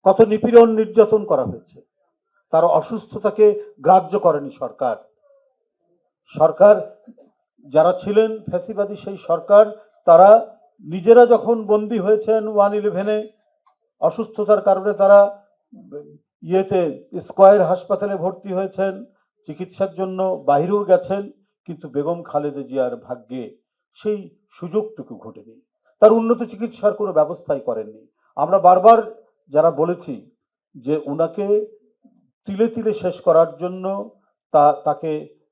কত নিপীড়ন নির্যাতন করা হয়েছে। তার অসুস্থতাকে গ্রাহ্য করেনি সরকার। সরকার যারা ছিলেন ফ্যাসিবাদী সেই সরকার, তারা নিজেরা যখন বন্দী হয়েছেন 1/11-এ, অসুস্থতার কারণে তারা স্কয়ার হাসপাতালে ভর্তি হয়েছেন, চিকিৎসার জন্য বাইরেও গেছেন, কিন্তু বেগম খালেদা জিয়ার ভাগ্যে সেই সুযোগটুকু ঘটেনি। তার উন্নত চিকিৎসার কোনো ব্যবস্থাই করেননি। আমরা বারবার যারা বলেছি যে উনাকে তিলে তিলে শেষ করার জন্য তাকে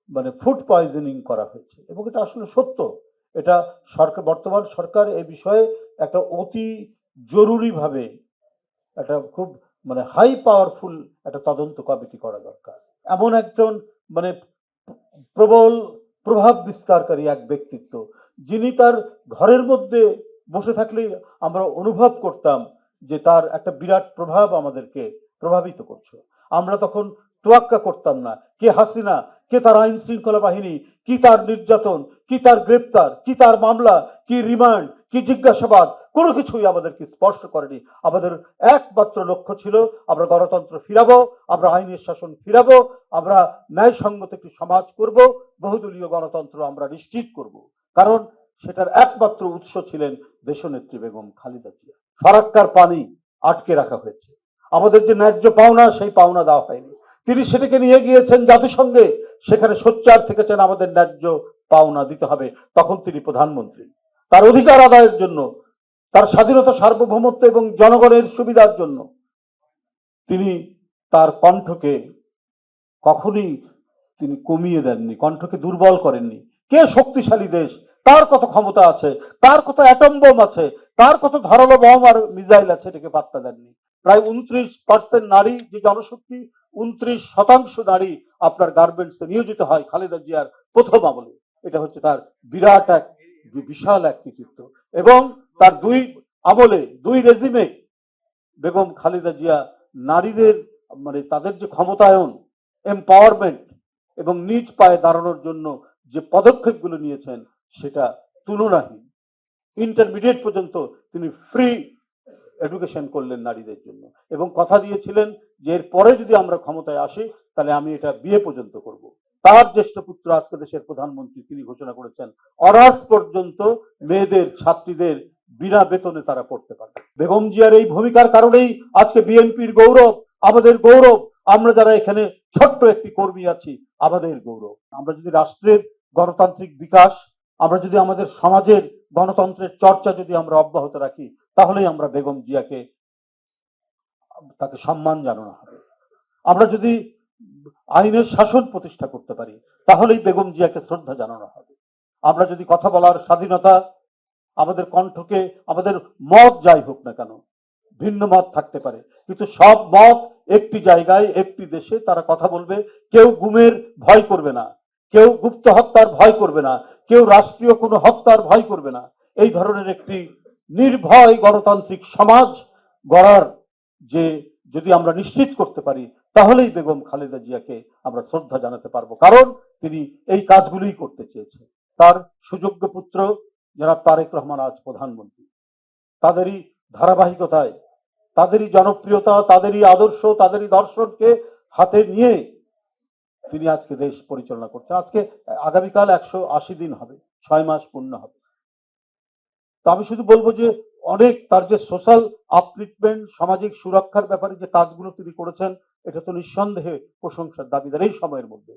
মানে ফুড পয়জনিং করা হয়েছে, এবং এটা আসলে সত্য। এটা সরকার, বর্তমান সরকার এ বিষয়ে একটা অতি জরুরিভাবে একটা খুব মানে হাই পাওয়ারফুল একটা তদন্ত কমিটি করা দরকার। এমন একজন মানে প্রবল প্রভাব বিস্তারকারী এক ব্যক্তিত্ব, যিনি তার ঘরের মধ্যে বসে থাকলেই আমরা অনুভব করতাম যে তার একটা বিরাট প্রভাব আমাদেরকে প্রভাবিত করছে। আমরা তখন তোয়াক্কা করতাম না, কে হাসিনা, কে তার আইন শৃঙ্খলা বাহিনী, কি তার নির্যাতন, কি তার গ্রেপ্তার, কি তার মামলা, কি রিমান্ড, কি জিজ্ঞাসাবাদ, কোনো কিছুই আমাদেরকে স্পর্শ করেনি। আমাদের একমাত্র লক্ষ্য ছিল আমরা গণতন্ত্র ফিরাবো, আমরা আইনের শাসন ফিরাবো, আমরা ন্যায়সঙ্গত একটি সমাজ করব, বহুদলীয় গণতন্ত্র আমরা নিশ্চিত করব। কারণ সেটার একমাত্র উৎস ছিলেন দেশনেত্রী বেগম খালেদা জিয়া। ফারাক্কার পানি আটকে রাখা হয়েছে, আমাদের যে ন্যায্য পাওনা সেই পাওনা দেওয়া হয়নি। তিনি সেটাকে নিয়ে গিয়েছেন জাতিসংঘে, সেখানে সোচ্চার থেকেছেন আমাদের ন্যায্য পাওনা দিতে হবে। তখন তিনি প্রধানমন্ত্রী, তার অধিকার আদায়ের জন্য, তার স্বাধীনতা, সার্বভৌমত্ব এবং জনগণের সুবিধার জন্য তিনি তার কণ্ঠকে কখনই তিনি কমিয়ে দেননি, কণ্ঠকে দুর্বল করেননি। কে শক্তিশালী দেশ, তার কত ক্ষমতা আছে, তার কত অ্যাটম বোম আছে, তার কত ধারালো বম আর মিসাইল আছে, এটাকে পাত্তা দেননি। প্রায় 29% নারী যে জনশক্তি, 29% নারী আপনার গার্মেন্টসে নিয়োজিত হয় খালেদা জিয়ার প্রথম আমলে। এটা হচ্ছে তার বিরাট এক বিশাল এক কৃতিত্ব। এবং তার দুই আমলে, দুই রেজিমে বেগম খালেদা জিয়া নারীদের মানে তাদের যে ক্ষমতায়ন, এম্পাওয়ারমেন্ট এবং নিজ পায়ে দাঁড়ানোর জন্য যে পদক্ষেপগুলো নিয়েছেন সেটা তুলনাহীন। ইন্টারমিডিয়েট পর্যন্ত তিনি ফ্রি এডুকেশন করলেন নারীদের জন্য, এবং কথা দিয়েছিলেন যে এর পরে যদি আমরা ক্ষমতায় আসি তাহলে আমি এটা বিয়ে পর্যন্ত করব। তার জ্যেষ্ঠ পুত্র আজকে দেশের প্রধানমন্ত্রী, তিনি ঘোষণা করেছেন অনার্স পর্যন্ত মেয়েদের, ছাত্রীদের বিনা বেতনে তারা পড়তে পারবে। বেগম জিয়ার এই ভূমিকার কারণেই আজকে বিএনপির গৌরব, আমাদের গৌরব। আমরা যারা এখানে ছোট্ট একটি কর্মী আছি, আমাদের গৌরব। আমরা যদি রাষ্ট্রের গণতান্ত্রিক বিকাশ, আমরা যদি আমাদের সমাজের গণতন্ত্রের চর্চা যদি আমরা অব্যাহত রাখি, তাহলেই আমরা বেগম জিয়াকে তাকে সম্মান জানানো হবে। আমরা যদি আইনের শাসন প্রতিষ্ঠা করতে পারি, তাহলেই বেগম জিয়াকে শ্রদ্ধা জানানো হবে। আমরা যদি কথা বলার স্বাধীনতা, আমাদের কণ্ঠকে, আমাদের মত যাই হোক না কেন, ভিন্ন মত থাকতে পারে, কিন্তু সব মত একটি জায়গায়, একটি দেশে তারা কথা বলবে। কেউ গুমের ভয় করবে না, কেউ গুপ্ত হত্যার ভয় করবে না, কেউ রাষ্ট্রীয় কোনো হত্যার ভয় করবে না। এই ধরনের একটি নির্ভয় গণতান্ত্রিক সমাজ গড়ার যে যদি আমরা নিশ্চিত করতে পারি, তাহলেই বেগম খালেদা জিয়াকে আমরা শ্রদ্ধা জানাতে পারবো। কারণ তিনি এই কাজগুলোই করতে চেয়েছেন। তার সুযোগ্য পুত্র জনাব তারেক রহমান আজ প্রধানমন্ত্রী। তাদেরই ধারাবাহিকতায়, তাদেরই জনপ্রিয়তা, তাদেরই আদর্শ, তাদেরই দর্শনকে হাতে নিয়ে তিনি আজকে দেশ পরিচালনা করছেন। আজকে আগামীকাল 180 দিন হবে, 6 মাস পূর্ণ হবে। তো আমি শুধু বলবো যে অনেক তার যে সোশ্যাল আপলিফটমেন্ট, সামাজিক সুরক্ষার ব্যাপারে যে কাজগুলো তিনি করেছেন, এটা তো নিঃসন্দেহে প্রশংসার দাবিদার এই সময়ের মধ্যে।